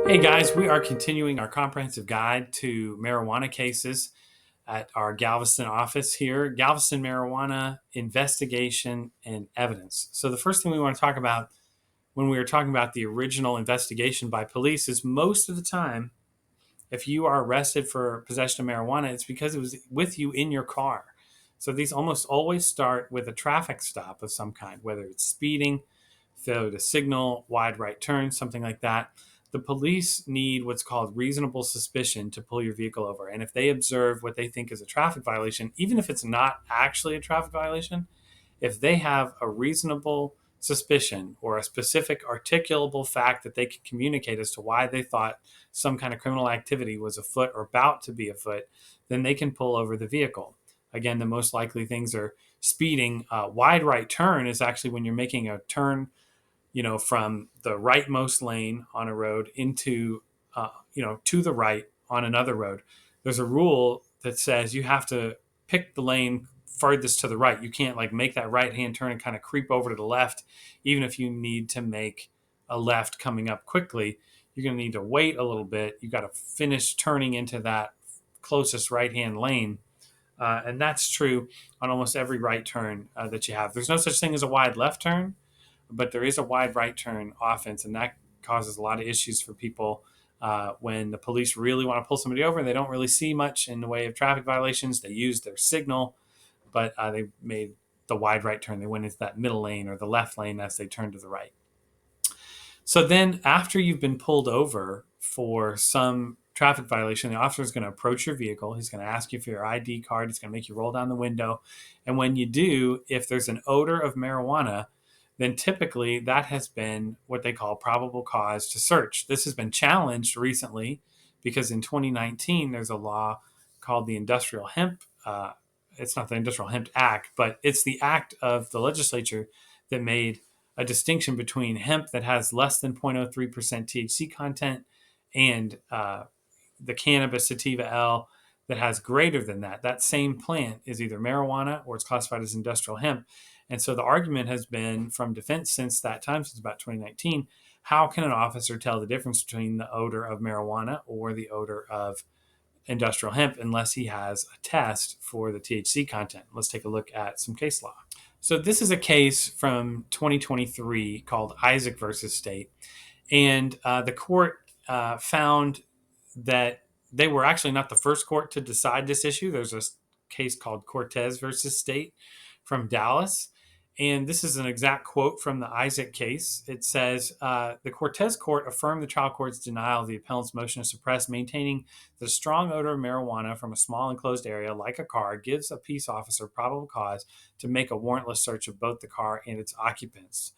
Hey guys, we are continuing our comprehensive guide to marijuana cases at our Galveston office here. Galveston marijuana investigation and evidence. So, the first thing we want to talk about when we are talking about the original investigation by police is most of the time, if you are arrested for possession of marijuana, it's because it was with you in your car. So, these almost always start with a traffic stop of some kind, whether it's speeding, failure to signal, wide right turn, something like that. The police need what's called reasonable suspicion to pull your vehicle over. And if they observe what they think is a traffic violation, even if it's not actually a traffic violation, if they have a reasonable suspicion or a specific articulable fact that they can communicate as to why they thought some kind of criminal activity was afoot or about to be afoot, then they can pull over the vehicle. Again, the most likely things are speeding. Wide right turn is actually when you're making a turn, from the rightmost lane on a road into, to the right on another road. There's a rule that says you have to pick the lane farthest to the right. You can't make that right hand turn and kind of creep over to the left, even if you need to make a left coming up quickly. You're going to need to wait a little bit. You got to finish turning into that closest right hand lane. And that's true on almost every right turn that you have. There's no such thing as a wide left turn, but there is a wide right turn offense, and that causes a lot of issues for people when the police really want to pull somebody over and they don't really see much in the way of traffic violations. They use their signal, but they made the wide right turn. They went into that middle lane or the left lane as they turned to the right. So then after you've been pulled over for some traffic violation, the officer is going to approach your vehicle. He's going to ask you for your ID card. He's going to make you roll down the window. And when you do, if there's an odor of marijuana, then typically that has been what they call probable cause to search. This has been challenged recently because in 2019, there's a law called the Industrial Hemp. It's not the Industrial Hemp Act, but it's the act of the legislature that made a distinction between hemp that has less than 0.03% THC content and the cannabis sativa L that has greater than that. That same plant is either marijuana or it's classified as industrial hemp. And so the argument has been from defense since that time, since about 2019, how can an officer tell the difference between the odor of marijuana or the odor of industrial hemp unless he has a test for the THC content? Let's take a look at some case law. So this is a case from 2023 called Isaac versus State. And the court found that they were actually not the first court to decide this issue. There's a case called Cortez versus State from Dallas. And this is an exact quote from the Isaac case. It says, the Cortez court affirmed the trial court's denial of the appellant's motion to suppress, maintaining the strong odor of marijuana from a small enclosed area like a car gives a peace officer probable cause to make a warrantless search of both the car and its occupants.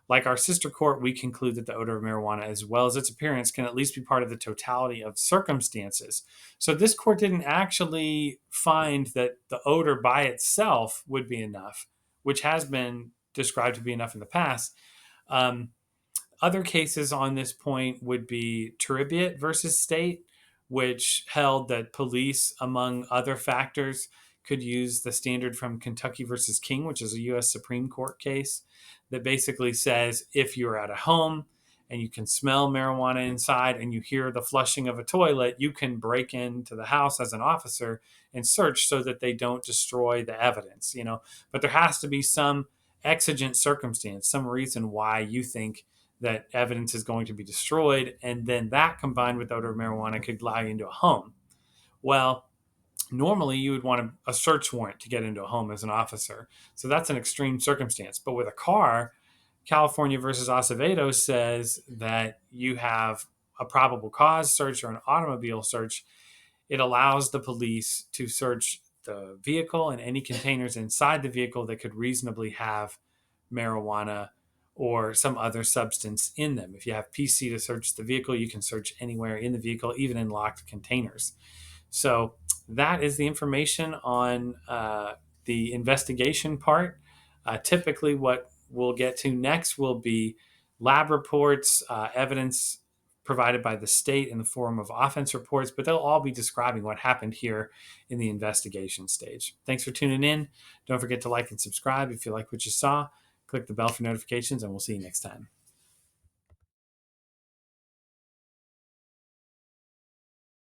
Like our sister court, we conclude that the odor of marijuana, as well as its appearance, can at least be part of the totality of circumstances. So this court didn't actually find that the odor by itself would be enough, which has been described to be enough in the past. Other cases on this point would be Tribbett versus State, which held that police, among other factors, could use the standard from Kentucky versus King, which is a U.S. Supreme Court case that basically says if you're at a home and you can smell marijuana inside and you hear the flushing of a toilet, you can break into the house as an officer and search so that they don't destroy the evidence, But there has to be some exigent circumstance, some reason why you think that evidence is going to be destroyed. And then that combined with odor of marijuana could allow you into a home. Well, normally you would want a search warrant to get into a home as an officer. So that's an extreme circumstance. But with a car, California versus Acevedo says that you have a probable cause search or an automobile search. It allows the police to search the vehicle and any containers inside the vehicle that could reasonably have marijuana or some other substance in them. If you have PC to search the vehicle, you can search anywhere in the vehicle, even in locked containers. So that is the information on the investigation part. Typically, what we'll get to next will be lab reports, evidence provided by the state in the form of offense reports, but they'll all be describing what happened here in the investigation stage. Thanks for tuning in. Don't forget to like and subscribe if you like what you saw. Click the bell for notifications, and we'll see you next time.